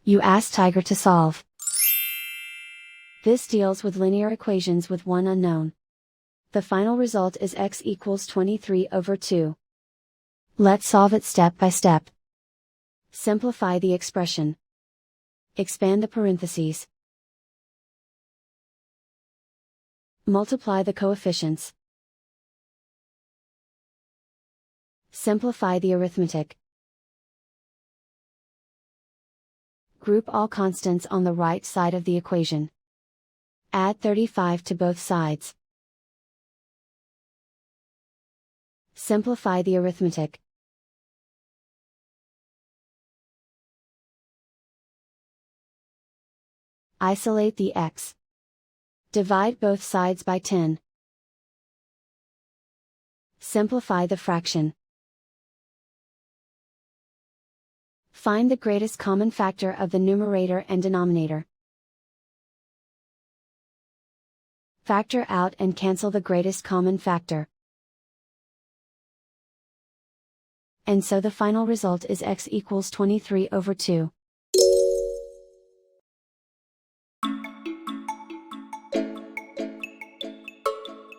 You ask Tiger to solve. This deals with linear equations with one unknown. The final result is x equals 23/2. Let's solve it step by step. Simplify the expression. Expand the parentheses. Multiply the coefficients. Simplify the arithmetic. Group all constants on the right side of the equation. Add 35 to both sides. Simplify the arithmetic. Isolate the x. Divide both sides by 10. Simplify the fraction. Find the greatest common factor of the numerator and denominator. Factor out and cancel the greatest common factor. And so the final result is x equals 23/2.